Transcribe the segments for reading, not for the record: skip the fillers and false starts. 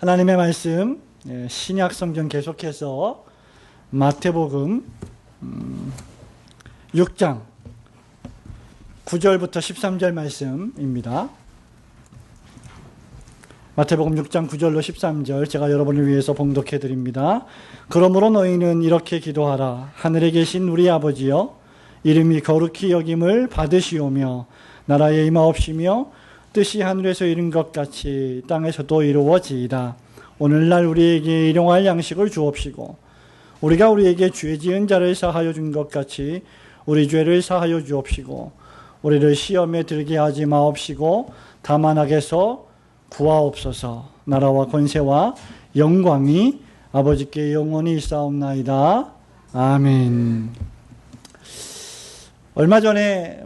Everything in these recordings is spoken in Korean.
하나님의 말씀, 신약 성경 계속해서 마태복음 6장 9절부터 13절 말씀입니다. 마태복음 6장 9절로 13절 제가 여러분을 위해서 봉독해 드립니다. 그러므로 너희는 이렇게 기도하라. 하늘에 계신 우리 아버지여, 이름이 거룩히 여김을 받으시오며 나라에 임하옵시며 뜻이 하늘에서 이룬 것 같이 땅에서도 이루어지이다. 오늘날 우리에게 일용할 양식을 주옵시고 우리가 우리에게 죄 지은 자를 사하여 준 것 같이 우리 죄를 사하여 주옵시고 우리를 시험에 들게 하지 마옵시고 다만 악에서 구하옵소서. 나라와 권세와 영광이 아버지께 영원히 있사옵나이다. 아멘. 얼마 전에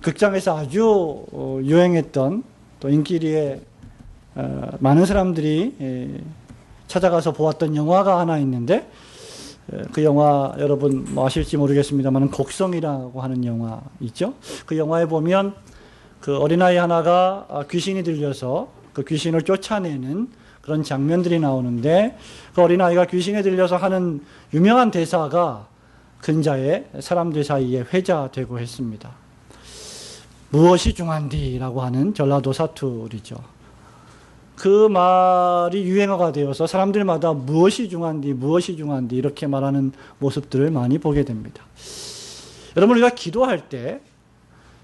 극장에서 아주 유행했던 또 인기리에 많은 사람들이 찾아가서 보았던 영화가 하나 있는데, 그 영화 여러분 아실지 모르겠습니다만 곡성이라고 하는 영화 있죠. 그 영화에 보면 그 어린아이 하나가 귀신이 들려서 그 귀신을 쫓아내는 그런 장면들이 나오는데, 그 어린아이가 귀신에 들려서 하는 유명한 대사가 근자에 사람들 사이에 회자되고 했습니다. 무엇이 중한디라고 하는 전라도 사투리죠. 그 말이 유행어가 되어서 사람들마다 무엇이 중한디 이렇게 말하는 모습들을 많이 보게 됩니다. 여러분, 우리가 기도할 때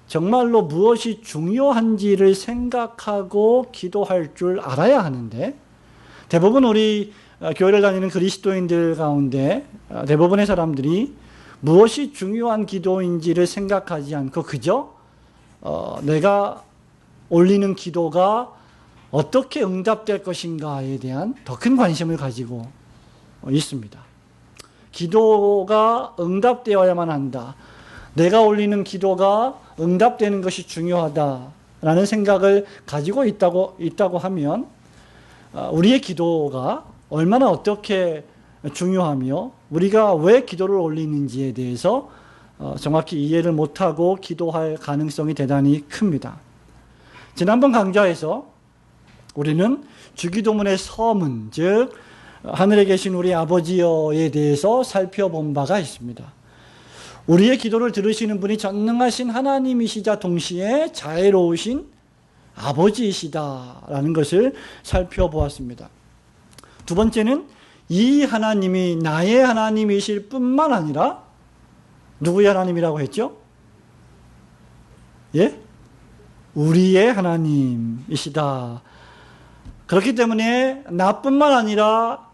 정말로 무엇이 중요한지를 생각하고 기도할 줄 알아야 하는데, 대부분 우리 교회를 다니는 그리스도인들 가운데 대부분의 사람들이 무엇이 중요한 기도인지를 생각하지 않고 그저 내가 올리는 기도가 어떻게 응답될 것인가에 대한 더 큰 관심을 가지고 있습니다. 기도가 응답되어야만 한다. 내가 올리는 기도가 응답되는 것이 중요하다라는 생각을 가지고 있다고 하면 우리의 기도가 얼마나 어떻게 중요하며 우리가 왜 기도를 올리는지에 대해서 정확히 이해를 못하고 기도할 가능성이 대단히 큽니다. 지난번 강좌에서 우리는 주기도문의 서문, 즉 하늘에 계신 우리 아버지여에 대해서 살펴본 바가 있습니다. 우리의 기도를 들으시는 분이 전능하신 하나님이시자 동시에 자애로우신 아버지이시다라는 것을 살펴보았습니다. 두 번째는 이 하나님이 나의 하나님이실 뿐만 아니라 누구의 하나님이라고 했죠? 예? 우리의 하나님이시다. 그렇기 때문에 나뿐만 아니라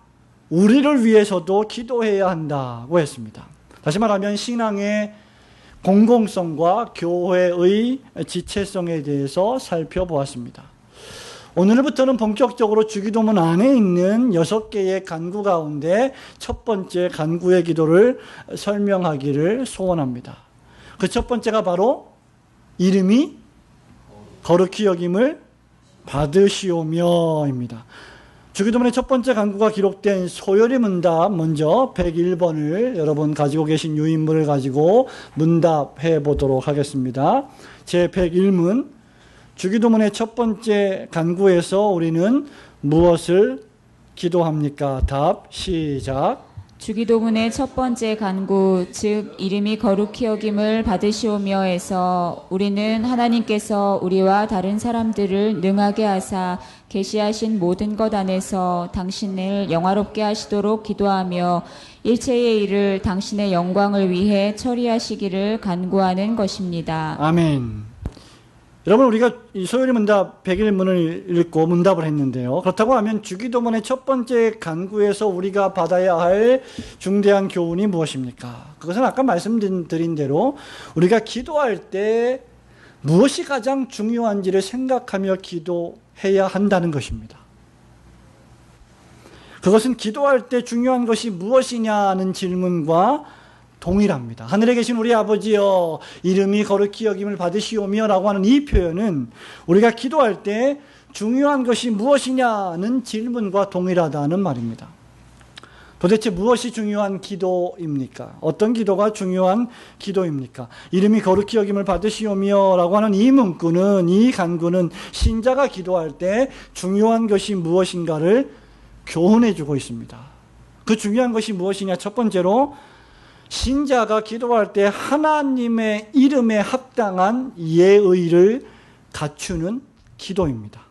우리를 위해서도 기도해야 한다고 했습니다. 다시 말하면 신앙의 공공성과 교회의 지체성에 대해서 살펴보았습니다. 오늘부터는 본격적으로 주기도문 안에 있는 6개의 간구 가운데 첫 번째 간구의 기도를 설명하기를 소원합니다. 그 첫 번째가 바로 이름이 거룩히 여김을 받으시오며입니다. 주기도문의 첫 번째 간구가 기록된 소요리 문답, 먼저 101번을 여러분 가지고 계신 유인물을 가지고 문답해 보도록 하겠습니다. 제 101문, 주기도문의 첫 번째 간구에서 우리는 무엇을 기도합니까? 답, 시작. 주기도문의 첫 번째 간구, 즉 이름이 거룩히 여김을 받으시오며에서 우리는 하나님께서 우리와 다른 사람들을 능하게 하사 계시하신 모든 것 안에서 당신을 영화롭게 하시도록 기도하며 일체의 일을 당신의 영광을 위해 처리하시기를 간구하는 것입니다. 아멘. 여러분, 우리가 이 소요리 문답 101문을 읽고 문답을 했는데요. 그렇다고 하면 주기도문의 첫 번째 간구에서 우리가 받아야 할 중대한 교훈이 무엇입니까? 그것은 아까 말씀드린 대로 우리가 기도할 때 무엇이 가장 중요한지를 생각하며 기도해야 한다는 것입니다. 그것은 기도할 때 중요한 것이 무엇이냐는 질문과 동일합니다. 하늘에 계신 우리 아버지여, 이름이 거룩히 여김을 받으시오며 라고 하는 이 표현은 우리가 기도할 때 중요한 것이 무엇이냐는 질문과 동일하다는 말입니다. 도대체 무엇이 중요한 기도입니까? 어떤 기도가 중요한 기도입니까? 이름이 거룩히 여김을 받으시오며 라고 하는 이 문구는, 이 간구는 신자가 기도할 때 중요한 것이 무엇인가를 교훈해 주고 있습니다. 그 중요한 것이 무엇이냐? 첫 번째로 신자가 기도할 때 하나님의 이름에 합당한 예의를 갖추는 기도입니다.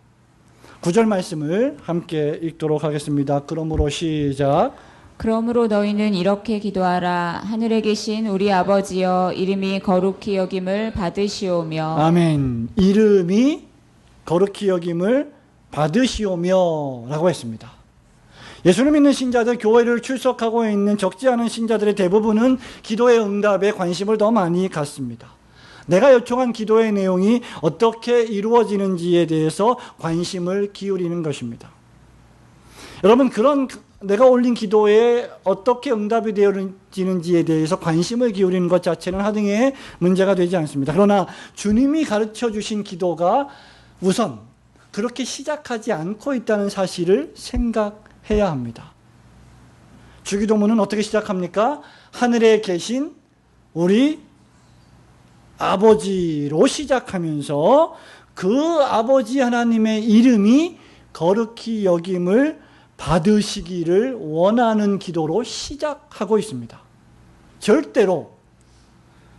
9절 말씀을 함께 읽도록 하겠습니다. 그러므로 시작. 그러므로 너희는 이렇게 기도하라. 하늘에 계신 우리 아버지여, 이름이 거룩히 여김을 받으시오며. 아멘. 이름이 거룩히 여김을 받으시오며 라고 했습니다. 예수를 믿는 신자들, 교회를 출석하고 있는 적지 않은 신자들의 대부분은 기도의 응답에 관심을 더 많이 갖습니다. 내가 요청한 기도의 내용이 어떻게 이루어지는지에 대해서 관심을 기울이는 것입니다. 여러분, 그런 내가 올린 기도에 어떻게 응답이 되어지는지에 대해서 관심을 기울이는 것 자체는 하등의 문제가 되지 않습니다. 그러나 주님이 가르쳐 주신 기도가 우선 그렇게 시작하지 않고 있다는 사실을 생각해야 합니다. 주기도문은 어떻게 시작합니까? 하늘에 계신 우리 아버지로 시작하면서 그 아버지 하나님의 이름이 거룩히 여김을 받으시기를 원하는 기도로 시작하고 있습니다. 절대로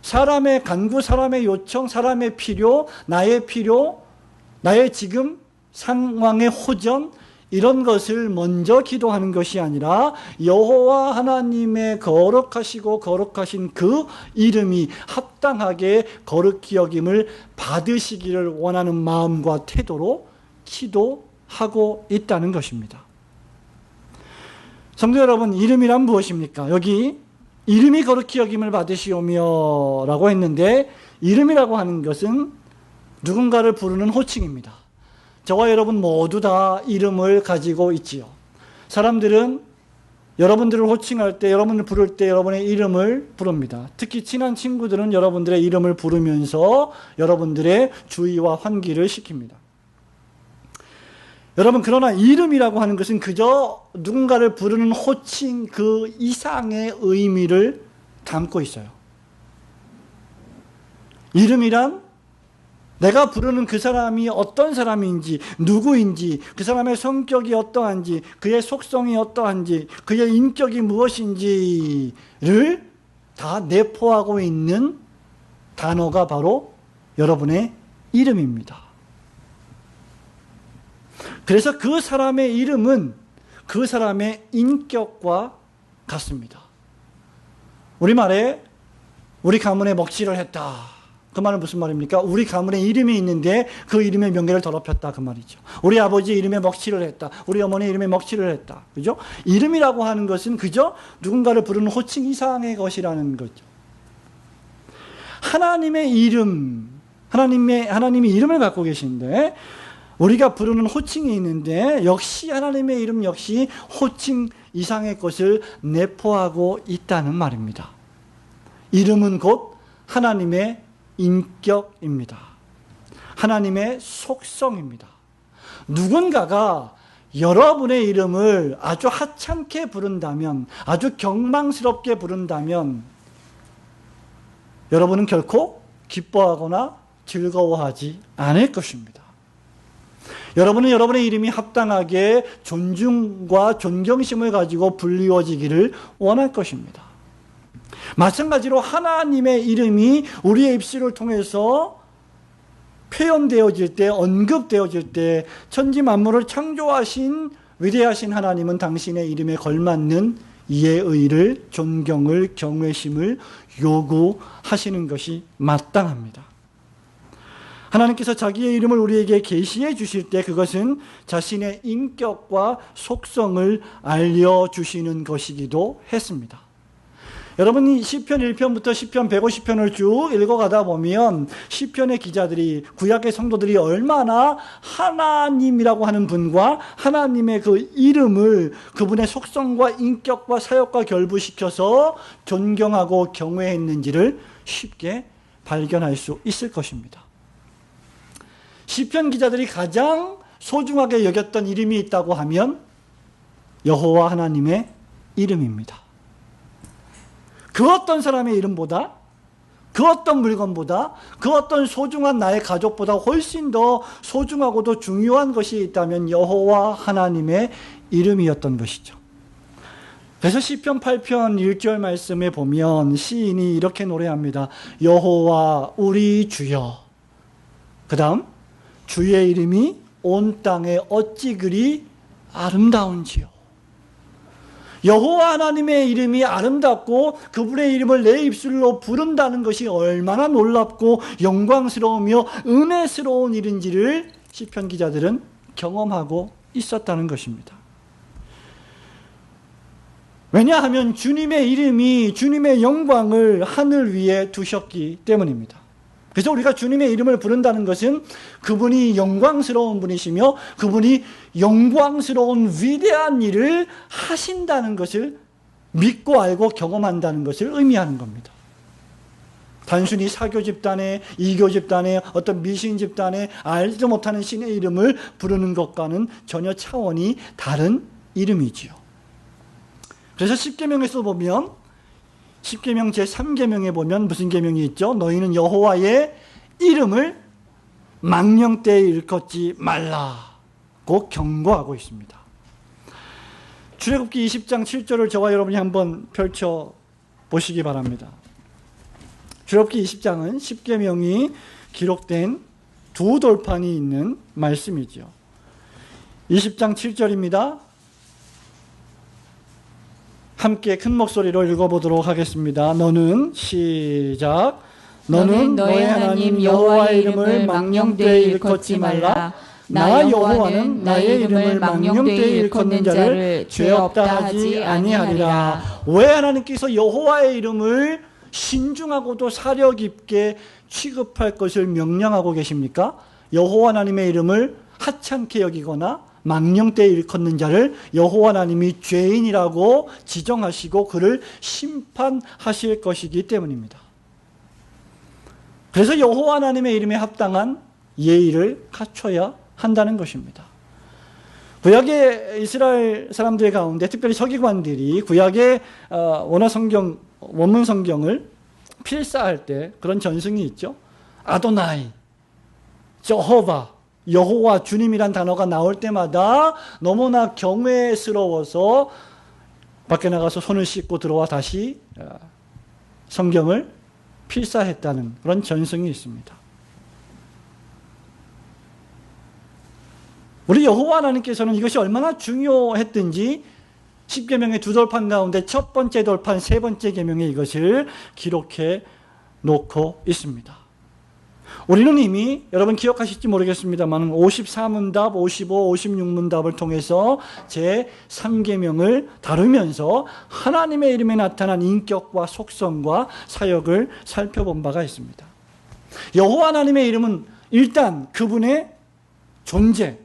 사람의 간구, 사람의 요청, 사람의 필요, 나의 지금 상황의 호전, 이런 것을 먼저 기도하는 것이 아니라 여호와 하나님의 거룩하시고 거룩하신 그 이름이 합당하게 거룩히 여김을 받으시기를 원하는 마음과 태도로 기도하고 있다는 것입니다. 성도 여러분, 이름이란 무엇입니까? 여기 이름이 거룩히 여김을 받으시오며 라고 했는데, 이름이라고 하는 것은 누군가를 부르는 호칭입니다. 저와 여러분 모두 다 이름을 가지고 있지요. 사람들은 여러분들을 호칭할 때, 여러분을 부를 때 여러분의 이름을 부릅니다. 특히 친한 친구들은 여러분들의 이름을 부르면서 여러분들의 주의와 환기를 시킵니다. 여러분, 그러나 이름이라고 하는 것은 그저 누군가를 부르는 호칭 그 이상의 의미를 담고 있어요. 이름이란 내가 부르는 그 사람이 어떤 사람인지, 누구인지, 그 사람의 성격이 어떠한지, 그의 속성이 어떠한지, 그의 인격이 무엇인지를 다 내포하고 있는 단어가 바로 여러분의 이름입니다. 그래서 그 사람의 이름은 그 사람의 인격과 같습니다. 우리말에 우리 가문에 먹칠을 했다. 그 말은 무슨 말입니까? 우리 가문에 이름이 있는데 그 이름의 명예를 더럽혔다, 그 말이죠. 우리 아버지 이름에 먹칠을 했다. 우리 어머니 이름에 먹칠을 했다. 그죠? 이름이라고 하는 것은 그저 누군가를 부르는 호칭 이상의 것이라는 거죠. 하나님의 이름, 하나님이 이름을 갖고 계신데 우리가 부르는 호칭이 있는데 역시 하나님의 이름 역시 호칭 이상의 것을 내포하고 있다는 말입니다. 이름은 곧 하나님의 인격입니다. 하나님의 속성입니다. 누군가가 여러분의 이름을 아주 하찮게 부른다면, 아주 경망스럽게 부른다면 여러분은 결코 기뻐하거나 즐거워하지 않을 것입니다. 여러분은 여러분의 이름이 합당하게 존중과 존경심을 가지고 불리워지기를 원할 것입니다. 마찬가지로 하나님의 이름이 우리의 입술을 통해서 표현되어질 때, 언급되어질 때 천지 만물을 창조하신 위대하신 하나님은 당신의 이름에 걸맞는 예의를, 존경을, 경외심을 요구하시는 것이 마땅합니다. 하나님께서 자기의 이름을 우리에게 계시해 주실 때 그것은 자신의 인격과 속성을 알려주시는 것이기도 했습니다. 여러분이 시편 1편부터 시편 150편을 쭉 읽어가다 보면 시편의 기자들이, 구약의 성도들이 얼마나 하나님이라고 하는 분과 하나님의 그 이름을 그분의 속성과 인격과 사역과 결부시켜서 존경하고 경외했는지를 쉽게 발견할 수 있을 것입니다. 시편 기자들이 가장 소중하게 여겼던 이름이 있다고 하면 여호와 하나님의 이름입니다. 그 어떤 사람의 이름보다, 그 어떤 물건보다, 그 어떤 소중한 나의 가족보다 훨씬 더 소중하고도 중요한 것이 있다면 여호와 하나님의 이름이었던 것이죠. 그래서 시편 8편 1절 말씀에 보면 시인이 이렇게 노래합니다. 여호와 우리 주여. 그 다음 주의 이름이 온 땅에 어찌 그리 아름다운지요. 여호와 하나님의 이름이 아름답고 그분의 이름을 내 입술로 부른다는 것이 얼마나 놀랍고 영광스러우며 은혜스러운 일인지를 시편 기자들은 경험하고 있었다는 것입니다. 왜냐하면 주님의 이름이 주님의 영광을 하늘 위에 두셨기 때문입니다. 그래서 우리가 주님의 이름을 부른다는 것은 그분이 영광스러운 분이시며 그분이 영광스러운 위대한 일을 하신다는 것을 믿고 알고 경험한다는 것을 의미하는 겁니다. 단순히 사교 집단의, 이교 집단의, 어떤 미신 집단의 알지도 못하는 신의 이름을 부르는 것과는 전혀 차원이 다른 이름이지요. 그래서 십계명에서 보면, 십계명 제3계명에 보면 무슨 계명이 있죠? 너희는 여호와의 이름을 망령되이 일컫지 말라고 경고하고 있습니다. 출애굽기 20장 7절을 저와 여러분이 한번 펼쳐 보시기 바랍니다. 출애굽기 20장은 십계명이 기록된 두 돌판이 있는 말씀이죠. 20장 7절입니다. 함께 큰 목소리로 읽어보도록 하겠습니다. 너는 시작. 너는 너의 하나님 여호와의 이름을 망령되이 일컫지 말라. 나 여호와는 나의 이름을 망령되이 일컫는 자를 죄 없다 하지 아니하리라. 왜 하나님께서 여호와의 이름을 신중하고도 사려 깊게 취급할 것을 명령하고 계십니까? 여호와 하나님의 이름을 하찮게 여기거나 망령되이 일컫는 자를 여호와 하나님이 죄인이라고 지정하시고 그를 심판하실 것이기 때문입니다. 그래서 여호와 하나님의 이름에 합당한 예의를 갖춰야 한다는 것입니다. 구약의 이스라엘 사람들 가운데 특별히 서기관들이 구약의 원문 성경을 필사할 때 그런 전승이 있죠. 아도나이, 여호와, 여호와, 주님이란 단어가 나올 때마다 너무나 경외스러워서 밖에 나가서 손을 씻고 들어와 다시 성경을 필사했다는 그런 전승이 있습니다. 우리 여호와 하나님께서는 이것이 얼마나 중요했든지 십계명의 두 돌판 가운데 첫 번째 돌판, 세 번째 계명에 이것을 기록해 놓고 있습니다. 우리는 이미 여러분 기억하실지 모르겠습니다만 54문답, 55, 56문답을 통해서 제3계명을 다루면서 하나님의 이름에 나타난 인격과 속성과 사역을 살펴본 바가 있습니다. 여호와 하나님의 이름은 일단 그분의 존재,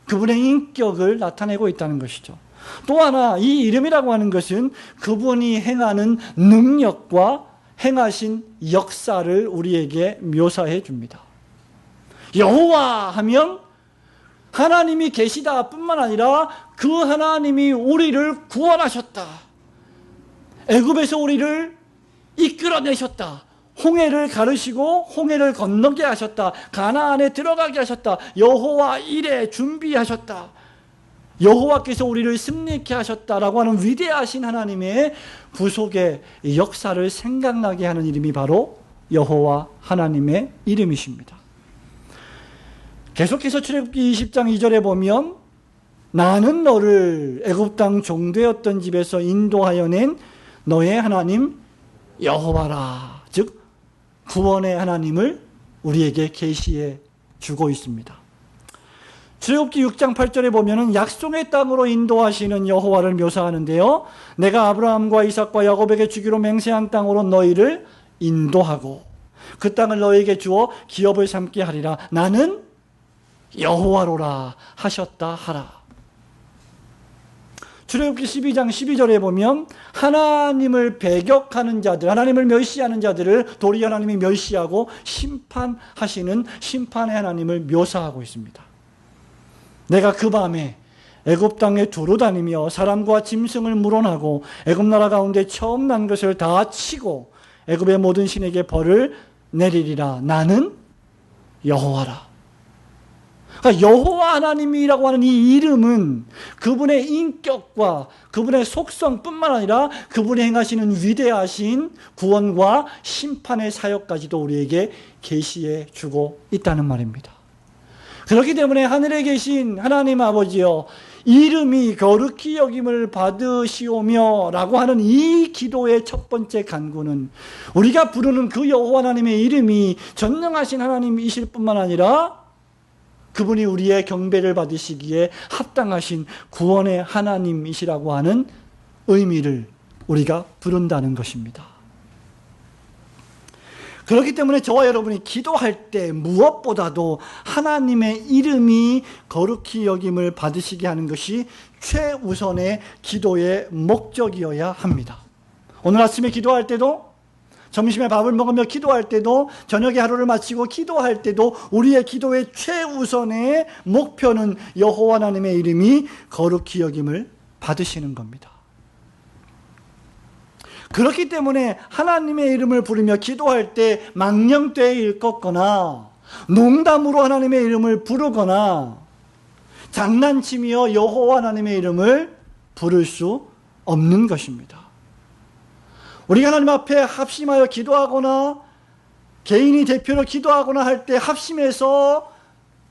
그분의 인격을 나타내고 있다는 것이죠. 또 하나 이 이름이라고 하는 것은 그분이 행하는 능력과 행하신 역사를 우리에게 묘사해 줍니다. 여호와 하면 하나님이 계시다 뿐만 아니라 그 하나님이 우리를 구원하셨다. 애굽에서 우리를 이끌어내셨다. 홍해를 가르시고 홍해를 건너게 하셨다. 가나안에 들어가게 하셨다. 여호와 이레 준비하셨다. 여호와께서 우리를 승리케 하셨다라고 하는 위대하신 하나님의 구속의 역사를 생각나게 하는 이름이 바로 여호와 하나님의 이름이십니다. 계속해서 출애굽기 20장 2절에 보면 나는 너를 애굽 땅 종되었던 집에서 인도하여 낸 너의 하나님 여호와라. 즉 구원의 하나님을 우리에게 계시해 주고 있습니다. 출애굽기 6장 8절에 보면은 약속의 땅으로 인도하시는 여호와를 묘사하는데요. 내가 아브라함과 이삭과 야곱에게 주기로 맹세한 땅으로 너희를 인도하고 그 땅을 너희에게 주어 기업을 삼게 하리라. 나는 여호와로라 하셨다 하라. 출애굽기 12장 12절에 보면 하나님을 배격하는 자들, 하나님을 멸시하는 자들을 도리 하나님이 멸시하고 심판하시는 심판의 하나님을 묘사하고 있습니다. 내가 그 밤에 애굽 땅에 두루 다니며 사람과 짐승을 물어나고 애굽 나라 가운데 처음 난 것을 다 치고 애굽의 모든 신에게 벌을 내리리라. 나는 여호와라. 그러니까 여호와 하나님이라고 하는 이 이름은 그분의 인격과 그분의 속성뿐만 아니라 그분이 행하시는 위대하신 구원과 심판의 사역까지도 우리에게 계시해 주고 있다는 말입니다. 그렇기 때문에 하늘에 계신 하나님 아버지여, 이름이 거룩히 여김을 받으시오며 라고 하는 이 기도의 첫 번째 간구는 우리가 부르는 그 여호와 하나님의 이름이 전능하신 하나님이실 뿐만 아니라 그분이 우리의 경배를 받으시기에 합당하신 구원의 하나님이시라고 하는 의미를 우리가 부른다는 것입니다. 그렇기 때문에 저와 여러분이 기도할 때 무엇보다도 하나님의 이름이 거룩히 여김을 받으시게 하는 것이 최우선의 기도의 목적이어야 합니다. 오늘 아침에 기도할 때도, 점심에 밥을 먹으며 기도할 때도, 저녁에 하루를 마치고 기도할 때도 우리의 기도의 최우선의 목표는 여호와 하나님의 이름이 거룩히 여김을 받으시는 겁니다. 그렇기 때문에 하나님의 이름을 부르며 기도할 때 망령되이 일컫거나 농담으로 하나님의 이름을 부르거나 장난치며 여호와 하나님의 이름을 부를 수 없는 것입니다. 우리가 하나님 앞에 합심하여 기도하거나 개인이 대표로 기도하거나 할 때 합심해서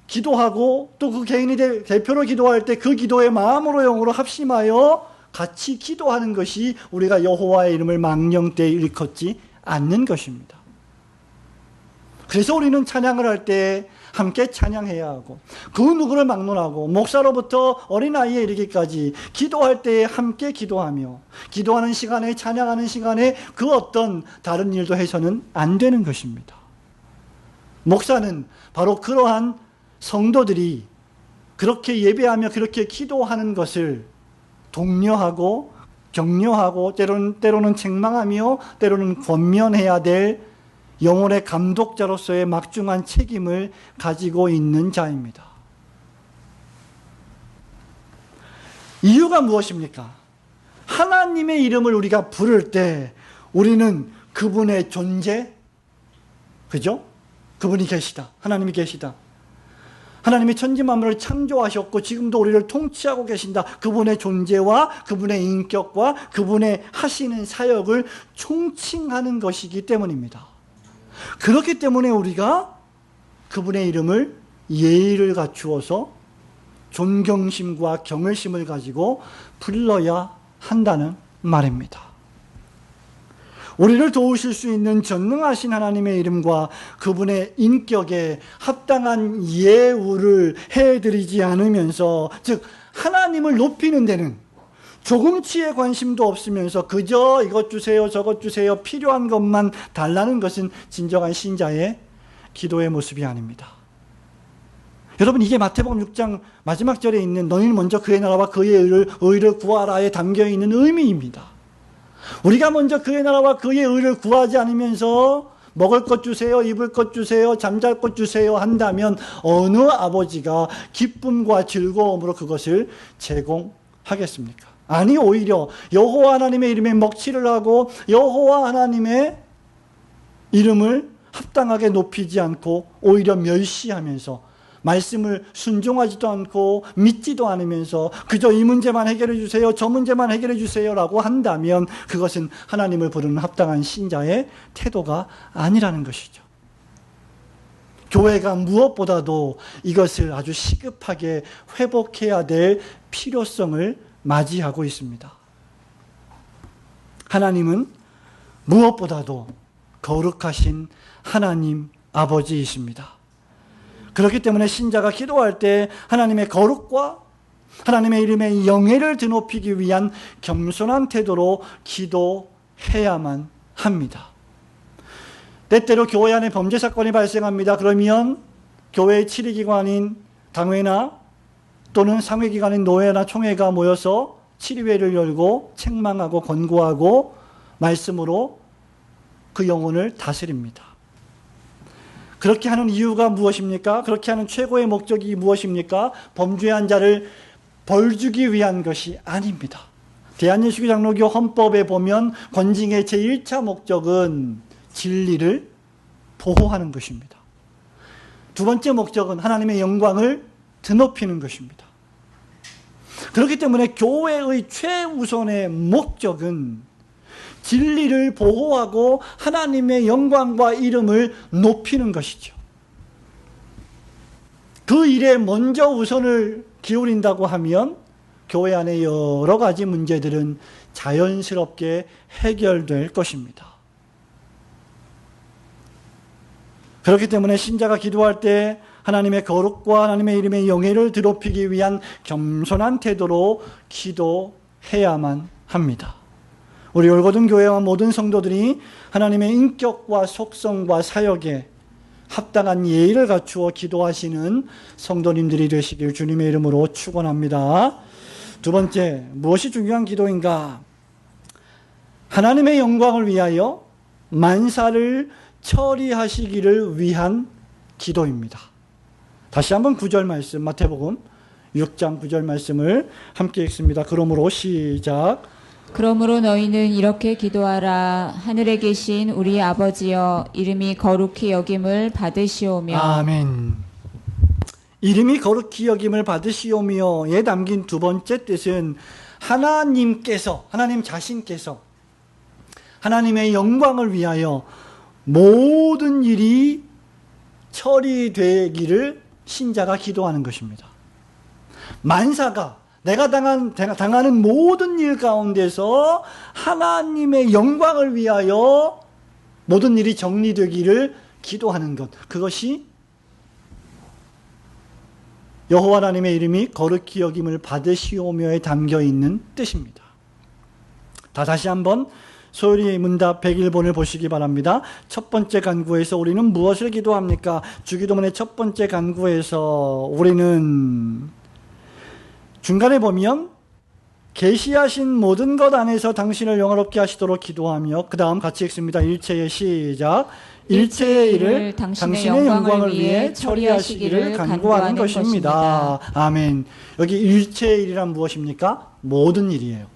기도하고 또 그 개인이 대표로 기도할 때 그 기도의 마음으로 영으로 합심하여 같이 기도하는 것이 우리가 여호와의 이름을 망령되이 일컫지 않는 것입니다. 그래서 우리는 찬양을 할 때 함께 찬양해야 하고, 그 누구를 막론하고 목사로부터 어린아이에 이르기까지 기도할 때에 함께 기도하며, 기도하는 시간에, 찬양하는 시간에 그 어떤 다른 일도 해서는 안 되는 것입니다. 목사는 바로 그러한 성도들이 그렇게 예배하며 그렇게 기도하는 것을 독려하고 격려하고 때로는 책망하며 때로는 권면해야 될 영혼의 감독자로서의 막중한 책임을 가지고 있는 자입니다. 이유가 무엇입니까? 하나님의 이름을 우리가 부를 때 우리는 그분의 존재, 그죠? 그분이 계시다. 하나님이 계시다. 하나님이 천지만물을 창조하셨고 지금도 우리를 통치하고 계신다. 그분의 존재와 그분의 인격과 그분의 하시는 사역을 총칭하는 것이기 때문입니다. 그렇기 때문에 우리가 그분의 이름을 예의를 갖추어서 존경심과 경외심을 가지고 불러야 한다는 말입니다. 우리를 도우실 수 있는 전능하신 하나님의 이름과 그분의 인격에 합당한 예우를 해드리지 않으면서, 즉 하나님을 높이는 데는 조금치의 관심도 없으면서 그저 이것 주세요 저것 주세요 필요한 것만 달라는 것은 진정한 신자의 기도의 모습이 아닙니다. 여러분, 이게 마태복음 6장 마지막 절에 있는 너희는 먼저 그의 나라와 그의 의를 구하라에 담겨있는 의미입니다. 우리가 먼저 그의 나라와 그의 의를 구하지 않으면서 먹을 것 주세요, 입을 것 주세요, 잠잘 것 주세요 한다면 어느 아버지가 기쁨과 즐거움으로 그것을 제공하겠습니까? 아니, 오히려 여호와 하나님의 이름에 먹칠을 하고 여호와 하나님의 이름을 합당하게 높이지 않고 오히려 멸시하면서 말씀을 순종하지도 않고 믿지도 않으면서 그저 이 문제만 해결해 주세요, 저 문제만 해결해 주세요라고 한다면 그것은 하나님을 부르는 합당한 신자의 태도가 아니라는 것이죠. 교회가 무엇보다도 이것을 아주 시급하게 회복해야 될 필요성을 맞이하고 있습니다. 하나님은 무엇보다도 거룩하신 하나님 아버지이십니다. 그렇기 때문에 신자가 기도할 때 하나님의 거룩과 하나님의 이름의 영예를 드높이기 위한 겸손한 태도로 기도해야만 합니다. 때때로 교회 안에 범죄 사건이 발생합니다. 그러면 교회의 치리기관인 당회나 또는 상회기관인 노회나 총회가 모여서 치리회를 열고 책망하고 권고하고 말씀으로 그 영혼을 다스립니다. 그렇게 하는 이유가 무엇입니까? 그렇게 하는 최고의 목적이 무엇입니까? 범죄한 자를 벌 주기 위한 것이 아닙니다. 대한예수교 장로교 헌법에 보면 권징의 제1차 목적은 진리를 보호하는 것입니다. 두 번째 목적은 하나님의 영광을 드높이는 것입니다. 그렇기 때문에 교회의 최우선의 목적은 진리를 보호하고 하나님의 영광과 이름을 높이는 것이죠. 그 일에 먼저 우선을 기울인다고 하면 교회 안에 여러 가지 문제들은 자연스럽게 해결될 것입니다. 그렇기 때문에 신자가 기도할 때 하나님의 거룩과 하나님의 이름의 영예를 드높이기 위한 겸손한 태도로 기도해야만 합니다. 우리 올고든 교회와 모든 성도들이 하나님의 인격과 속성과 사역에 합당한 예의를 갖추어 기도하시는 성도님들이 되시길 주님의 이름으로 축원합니다. 두 번째, 무엇이 중요한 기도인가? 하나님의 영광을 위하여 만사를 처리하시기를 위한 기도입니다. 다시 한번 9절 말씀, 마태복음 6장 9절 말씀을 함께 읽습니다. 그러므로 시작. 그러므로 너희는 이렇게 기도하라. 하늘에 계신 우리 아버지여, 이름이 거룩히 여김을 받으시오며. 아멘. 이름이 거룩히 여김을 받으시오며에 담긴 두 번째 뜻은 하나님께서, 하나님 자신께서 하나님의 영광을 위하여 모든 일이 처리되기를 신자가 기도하는 것입니다. 만사가 내가 당하는 모든 일 가운데서 하나님의 영광을 위하여 모든 일이 정리되기를 기도하는 것, 그것이 여호와 하나님의 이름이 거룩히 여김을 받으시오며에 담겨있는 뜻입니다. 다시 한번 소율이 문답 101번을 보시기 바랍니다. 첫 번째 간구에서 우리는 무엇을 기도합니까? 주기도문의 첫 번째 간구에서 우리는 중간에 보면 계시하신 모든 것 안에서 당신을 영화롭게 하시도록 기도하며, 그 다음 같이 읽습니다. 일체의 시작. 일체의 일을 당신의 영광을 위해 처리하시기를 간구하는 것입니다. 아멘. 여기 일체의 일이란 무엇입니까? 모든 일이에요.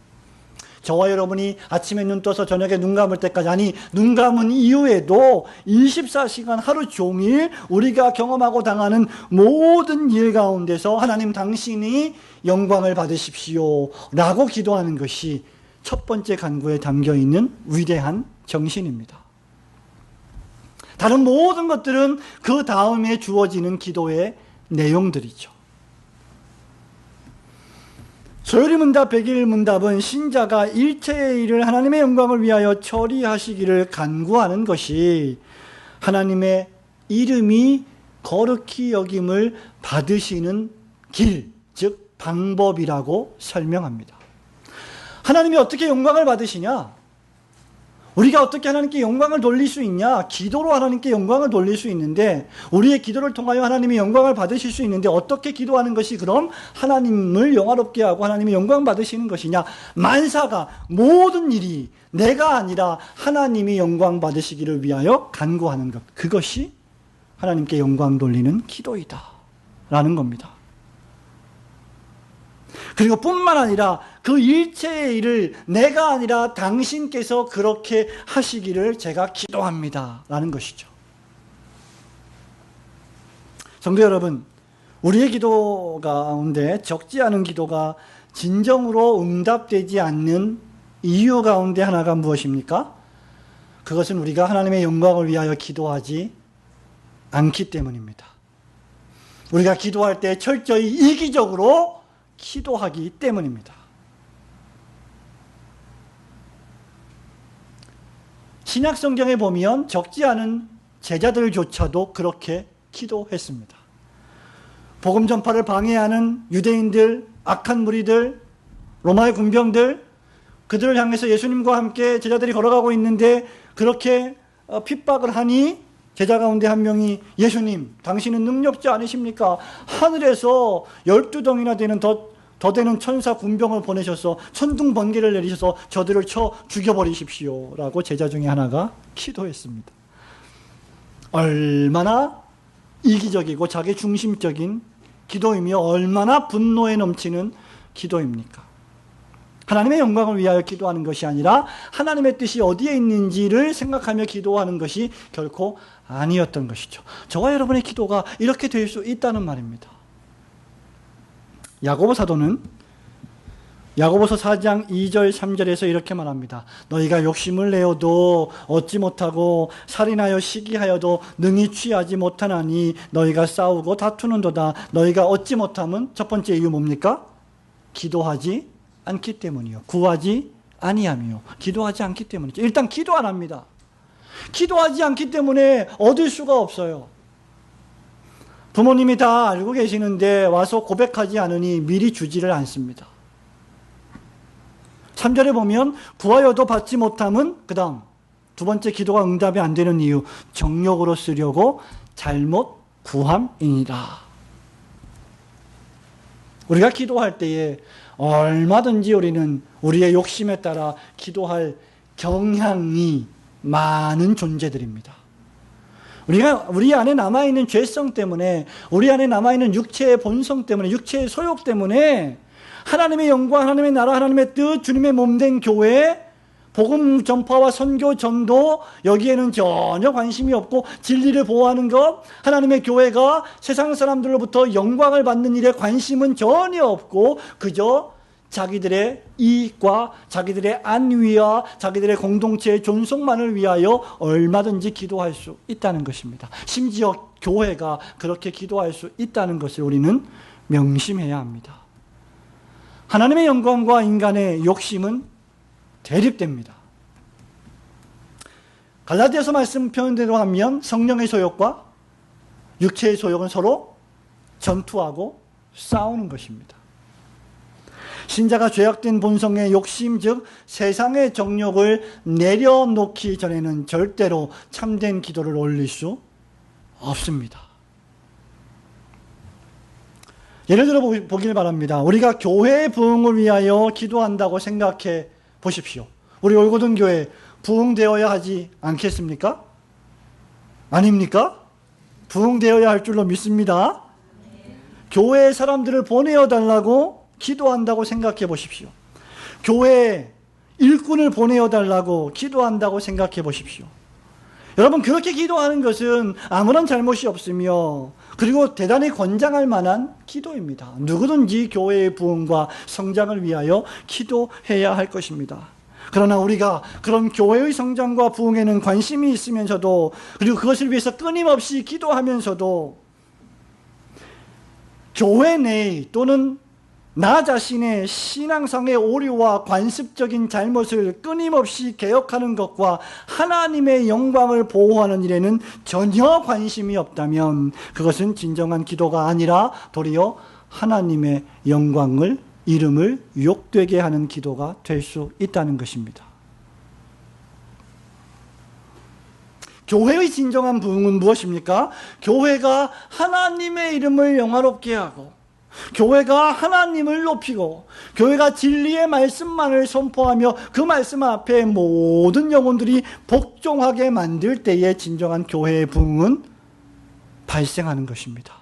저와 여러분이 아침에 눈 떠서 저녁에 눈 감을 때까지, 아니 눈 감은 이후에도 24시간 하루 종일 우리가 경험하고 당하는 모든 일 가운데서 하나님 당신이 영광을 받으십시오 라고 기도하는 것이 첫 번째 간구에 담겨있는 위대한 정신입니다. 다른 모든 것들은 그 다음에 주어지는 기도의 내용들이죠. 소요리 문답 101 문답은 신자가 일체의 일을 하나님의 영광을 위하여 처리하시기를 간구하는 것이 하나님의 이름이 거룩히 여김을 받으시는 길, 즉 방법이라고 설명합니다. 하나님이 어떻게 영광을 받으시냐? 우리가 어떻게 하나님께 영광을 돌릴 수 있냐? 기도로 하나님께 영광을 돌릴 수 있는데, 우리의 기도를 통하여 하나님의 영광을 받으실 수 있는데, 어떻게 기도하는 것이 그럼 하나님을 영화롭게 하고 하나님의 영광 받으시는 것이냐? 만사가, 모든 일이 내가 아니라 하나님이 영광 받으시기를 위하여 간구하는 것, 그것이 하나님께 영광 돌리는 기도이다 라는 겁니다. 그리고 뿐만 아니라 그 일체의 일을 내가 아니라 당신께서 그렇게 하시기를 제가 기도합니다 라는 것이죠. 성도 여러분, 우리의 기도 가운데 적지 않은 기도가 진정으로 응답되지 않는 이유 가운데 하나가 무엇입니까? 그것은 우리가 하나님의 영광을 위하여 기도하지 않기 때문입니다. 우리가 기도할 때 철저히 이기적으로 기도하기 때문입니다. 신약 성경에 보면 적지 않은 제자들조차도 그렇게 기도했습니다. 복음 전파를 방해하는 유대인들, 악한 무리들, 로마의 군병들, 그들을 향해서 예수님과 함께 제자들이 걸어가고 있는데 그렇게 핍박을 하니 제자 가운데 한 명이, 예수님, 당신은 능력자 아니십니까? 하늘에서 12덩이나 되는 더 되는 천사 군병을 보내셔서 천둥 번개를 내리셔서 저들을 쳐 죽여버리십시오 라고 제자 중에 하나가 기도했습니다. 얼마나 이기적이고 자기 중심적인 기도이며 얼마나 분노에 넘치는 기도입니까? 하나님의 영광을 위하여 기도하는 것이 아니라 하나님의 뜻이 어디에 있는지를 생각하며 기도하는 것이 결코 아니었던 것이죠. 저와 여러분의 기도가 이렇게 될 수 있다는 말입니다. 야고보 사도는 야고보서 4장 2절 3절에서 이렇게 말합니다. 너희가 욕심을 내어도 얻지 못하고 살인하여 시기하여도 능히 취하지 못하나니 너희가 싸우고 다투는도다. 너희가 얻지 못함은 첫 번째 이유 뭡니까? 기도하지 않기 때문이요. 구하지 아니함이요. 기도하지 않기 때문이죠. 일단 기도 안 합니다. 기도하지 않기 때문에 얻을 수가 없어요. 부모님이 다 알고 계시는데 와서 고백하지 않으니 미리 주지를 않습니다. 3절에 보면 구하여도 받지 못함은 그 다음 두 번째 기도가 응답이 안 되는 이유 정욕으로 쓰려고 잘못 구함이니라. 우리가 기도할 때에 얼마든지 우리는 우리의 욕심에 따라 기도할 경향이 많은 존재들입니다. 우리 안에 남아있는 죄성 때문에, 우리 안에 남아있는 육체의 본성 때문에, 육체의 소욕 때문에 하나님의 영광, 하나님의 나라, 하나님의 뜻, 주님의 몸된 교회, 복음 전파와 선교 전도 여기에는 전혀 관심이 없고 진리를 보호하는 것, 하나님의 교회가 세상 사람들로부터 영광을 받는 일에 관심은 전혀 없고 그저 자기들의 이익과 자기들의 안위와 자기들의 공동체의 존속만을 위하여 얼마든지 기도할 수 있다는 것입니다. 심지어 교회가 그렇게 기도할 수 있다는 것을 우리는 명심해야 합니다. 하나님의 영광과 인간의 욕심은 대립됩니다. 갈라디아서 말씀 표현대로 하면 성령의 소욕과 육체의 소욕은 서로 전투하고 싸우는 것입니다. 신자가 죄악된 본성의 욕심, 즉 세상의 정욕을 내려놓기 전에는 절대로 참된 기도를 올릴 수 없습니다. 예를 들어 보길 바랍니다. 우리가 교회의 부흥을 위하여 기도한다고 생각해 보십시오. 우리 올고든 교회 부흥되어야 하지 않겠습니까? 아닙니까? 부흥되어야 할 줄로 믿습니다. 교회의 사람들을 보내어 달라고 기도한다고 생각해 보십시오. 교회에 일꾼을 보내어 달라고 기도한다고 생각해 보십시오. 여러분, 그렇게 기도하는 것은 아무런 잘못이 없으며 그리고 대단히 권장할 만한 기도입니다. 누구든지 교회의 부흥과 성장을 위하여 기도해야 할 것입니다. 그러나 우리가 그런 교회의 성장과 부흥에는 관심이 있으면서도 그리고 그것을 위해서 끊임없이 기도하면서도 교회 내 또는 나 자신의 신앙상의 오류와 관습적인 잘못을 끊임없이 개혁하는 것과 하나님의 영광을 보호하는 일에는 전혀 관심이 없다면 그것은 진정한 기도가 아니라 도리어 하나님의 영광을, 이름을 욕되게 하는 기도가 될 수 있다는 것입니다. 교회의 진정한 부흥은 무엇입니까? 교회가 하나님의 이름을 영화롭게 하고 교회가 하나님을 높이고 교회가 진리의 말씀만을 선포하며 그 말씀 앞에 모든 영혼들이 복종하게 만들 때에 진정한 교회의 부흥은 발생하는 것입니다.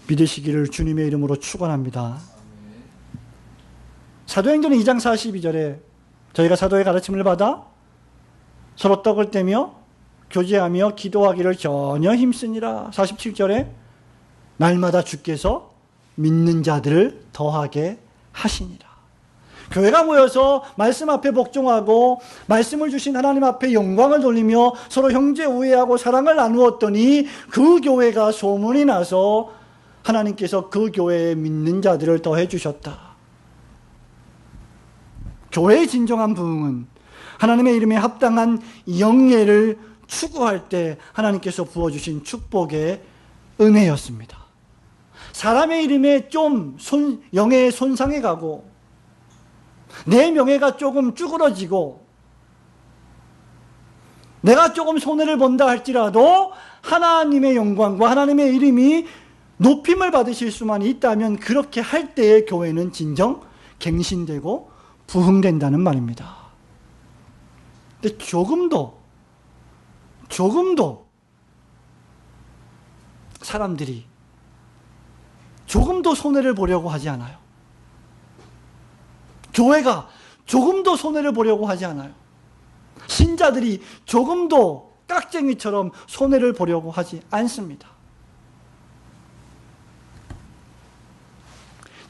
믿으시기를 주님의 이름으로 축원합니다. 사도행전 2장 42절에 저희가 사도의 가르침을 받아 서로 떡을 떼며 교제하며 기도하기를 전혀 힘쓰니라. 47절에 날마다 주께서 믿는 자들을 더하게 하시니라. 교회가 모여서 말씀 앞에 복종하고 말씀을 주신 하나님 앞에 영광을 돌리며 서로 형제 우애하고 사랑을 나누었더니 그 교회가 소문이 나서 하나님께서 그 교회에 믿는 자들을 더해 주셨다. 교회의 진정한 부흥은 하나님의 이름에 합당한 영예를 추구할 때 하나님께서 부어주신 축복의 은혜였습니다. 사람의 이름에 좀 영예에 손상해 가고 내 명예가 조금 쭈그러지고 내가 조금 손해를 본다 할지라도 하나님의 영광과 하나님의 이름이 높임을 받으실 수만 있다면 그렇게 할 때의 교회는 진정 갱신되고 부흥된다는 말입니다. 근데 조금도 사람들이 조금도 손해를 보려고 하지 않아요. 교회가 조금도 손해를 보려고 하지 않아요. 신자들이 조금도 깍쟁이처럼 손해를 보려고 하지 않습니다.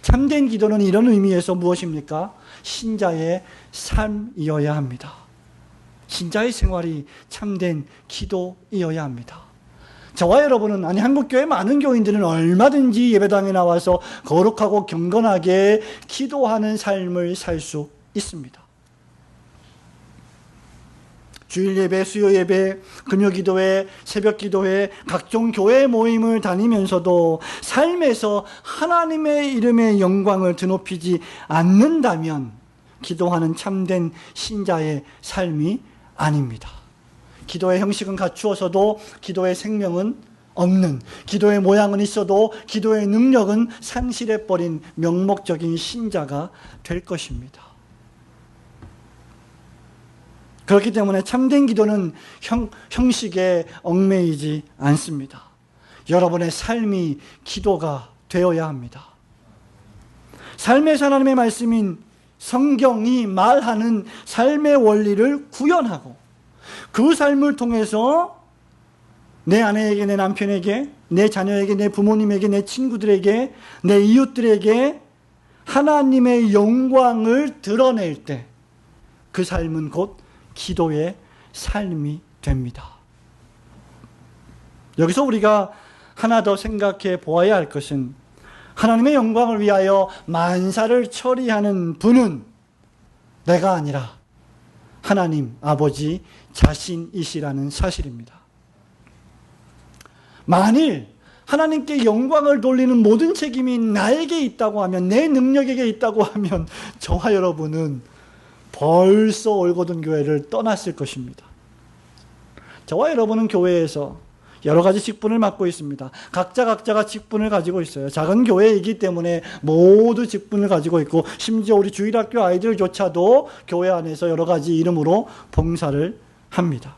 참된 기도는 이런 의미에서 무엇입니까? 신자의 삶이어야 합니다. 신자의 생활이 참된 기도이어야 합니다. 저와 여러분은, 아니 한국교회 많은 교인들은 얼마든지 예배당에 나와서 거룩하고 경건하게 기도하는 삶을 살 수 있습니다. 주일 예배, 수요 예배, 금요 기도회, 새벽 기도회, 각종 교회 모임을 다니면서도 삶에서 하나님의 이름의 영광을 드높이지 않는다면 기도하는 참된 신자의 삶이 아닙니다. 기도의 형식은 갖추어서도 기도의 생명은 없는, 기도의 모양은 있어도 기도의 능력은 상실해버린 명목적인 신자가 될 것입니다. 그렇기 때문에 참된 기도는 형식에 얽매이지 않습니다. 여러분의 삶이 기도가 되어야 합니다. 삶의 하나님의 말씀인 성경이 말하는 삶의 원리를 구현하고 그 삶을 통해서 내 아내에게, 내 남편에게, 내 자녀에게, 내 부모님에게, 내 친구들에게, 내 이웃들에게 하나님의 영광을 드러낼 때 그 삶은 곧 기도의 삶이 됩니다. 여기서 우리가 하나 더 생각해 보아야 할 것은 하나님의 영광을 위하여 만사를 처리하는 분은 내가 아니라 하나님 아버지 자신이시라는 사실입니다. 만일 하나님께 영광을 돌리는 모든 책임이 나에게 있다고 하면, 내 능력에게 있다고 하면 저와 여러분은 벌써 올고든 교회를 떠났을 것입니다. 저와 여러분은 교회에서 여러 가지 직분을 맡고 있습니다. 각자가 직분을 가지고 있어요. 작은 교회이기 때문에 모두 직분을 가지고 있고, 심지어 우리 주일학교 아이들조차도 교회 안에서 여러 가지 이름으로 봉사를 합니다.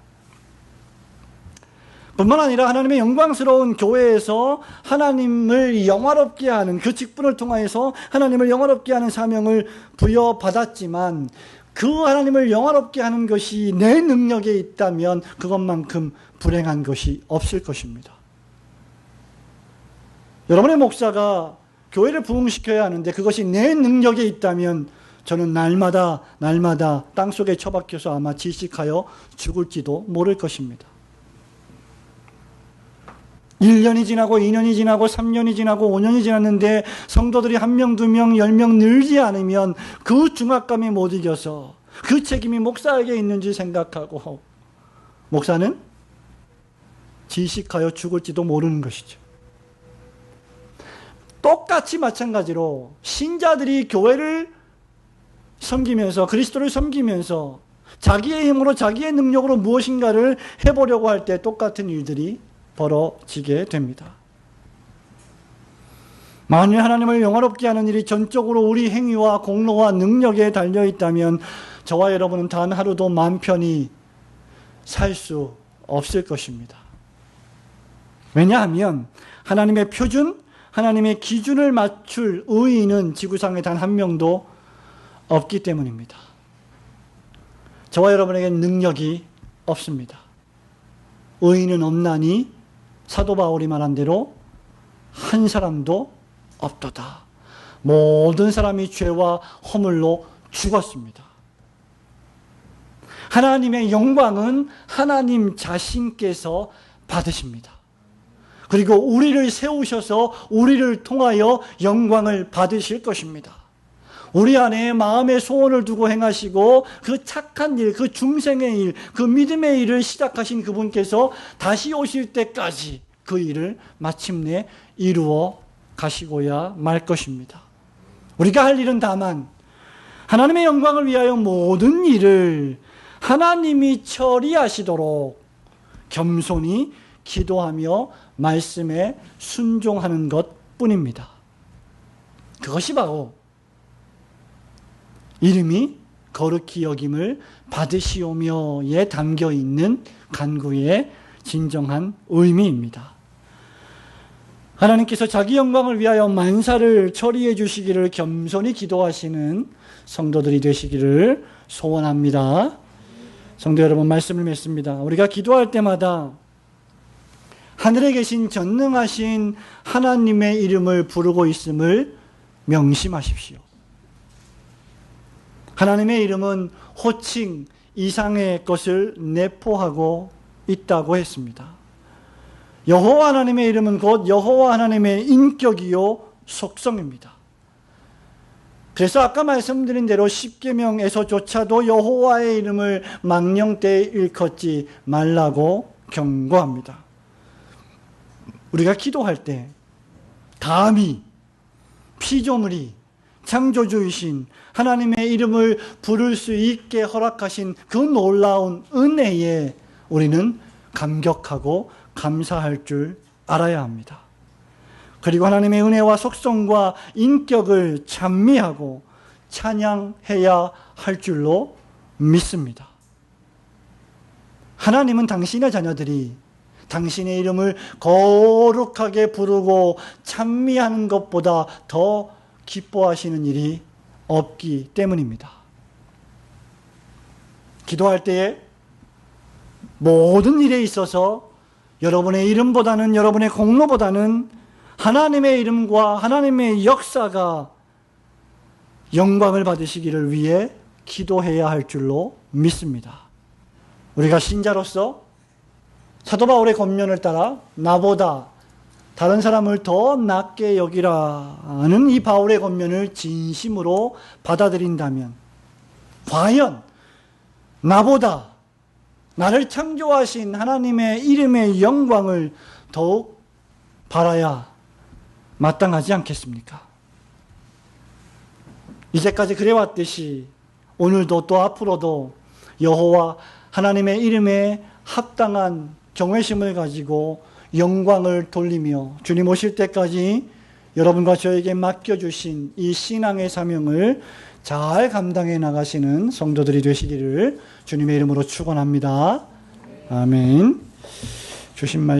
뿐만 아니라 하나님의 영광스러운 교회에서 하나님을 영화롭게 하는 그 직분을 통하여서 하나님을 영화롭게 하는 사명을 부여받았지만, 그 하나님을 영화롭게 하는 것이 내 능력에 있다면 그것만큼 불행한 것이 없을 것입니다. 여러분의 목사가 교회를 부흥시켜야 하는데 그것이 내 능력에 있다면 저는 날마다 땅속에 처박혀서 아마 질식하여 죽을지도 모를 것입니다. 1년이 지나고 2년이 지나고 3년이 지나고 5년이 지났는데 성도들이 1명, 2명, 10명 늘지 않으면 그 중압감이 못 이겨서 그 책임이 목사에게 있는지 생각하고 목사는 질식하여 죽을지도 모르는 것이죠. 똑같이 마찬가지로 신자들이 교회를 섬기면서, 그리스도를 섬기면서 자기의 힘으로, 자기의 능력으로 무엇인가를 해보려고 할 때 똑같은 일들이 벌어지게 됩니다. 만일 하나님을 영화롭게 하는 일이 전적으로 우리 행위와 공로와 능력에 달려있다면 저와 여러분은 단 하루도 마음 편히 살 수 없을 것입니다. 왜냐하면 하나님의 표준, 하나님의 기준을 맞출 의인은 지구상에 단 한 명도 없기 때문입니다. 저와 여러분에게는 능력이 없습니다. 의인은 없나니 사도 바울이 말한 대로 한 사람도 없도다. 모든 사람이 죄와 허물로 죽었습니다. 하나님의 영광은 하나님 자신께서 받으십니다. 그리고 우리를 세우셔서 우리를 통하여 영광을 받으실 것입니다. 우리 안에 마음의 소원을 두고 행하시고 그 착한 일, 그 중생의 일, 그 믿음의 일을 시작하신 그분께서 다시 오실 때까지 그 일을 마침내 이루어 가시고야 말 것입니다. 우리가 할 일은 다만 하나님의 영광을 위하여 모든 일을 하나님이 처리하시도록 겸손히 기도하며 말씀에 순종하는 것뿐입니다. 그것이 바로 이름이 거룩히 여김을 받으시오며에 담겨있는 간구의 진정한 의미입니다. 하나님께서 자기 영광을 위하여 만사를 처리해 주시기를 겸손히 기도하시는 성도들이 되시기를 소원합니다. 성도 여러분, 말씀을 맺습니다. 우리가 기도할 때마다 하늘에 계신 전능하신 하나님의 이름을 부르고 있음을 명심하십시오. 하나님의 이름은 호칭 이상의 것을 내포하고 있다고 했습니다. 여호와 하나님의 이름은 곧 여호와 하나님의 인격이요 속성입니다. 그래서 아까 말씀드린 대로 십계명에서조차도 여호와의 이름을 망령되이 일컫지 말라고 경고합니다. 우리가 기도할 때 감히 피조물이 창조주이신 하나님의 이름을 부를 수 있게 허락하신 그 놀라운 은혜에 우리는 감격하고 감사할 줄 알아야 합니다. 그리고 하나님의 은혜와 속성과 인격을 찬미하고 찬양해야 할 줄로 믿습니다. 하나님은 당신의 자녀들이 당신의 이름을 거룩하게 부르고 찬미하는 것보다 더 기뻐하시는 일이 없기 때문입니다. 기도할 때에 모든 일에 있어서 여러분의 이름보다는, 여러분의 공로보다는 하나님의 이름과 하나님의 역사가 영광을 받으시기를 위해 기도해야 할 줄로 믿습니다. 우리가 신자로서 사도 바울의 권면을 따라 나보다 다른 사람을 더 낫게 여기라는 이 바울의 권면을 진심으로 받아들인다면 과연 나보다 나를 창조하신 하나님의 이름의 영광을 더욱 바라야 마땅하지 않겠습니까? 이제까지 그래왔듯이 오늘도 또 앞으로도 여호와 하나님의 이름에 합당한 경외심을 가지고 영광을 돌리며 주님 오실 때까지 여러분과 저에게 맡겨주신 이 신앙의 사명을 잘 감당해 나가시는 성도들이 되시기를 주님의 이름으로 축원합니다. 아멘. 주신 말씀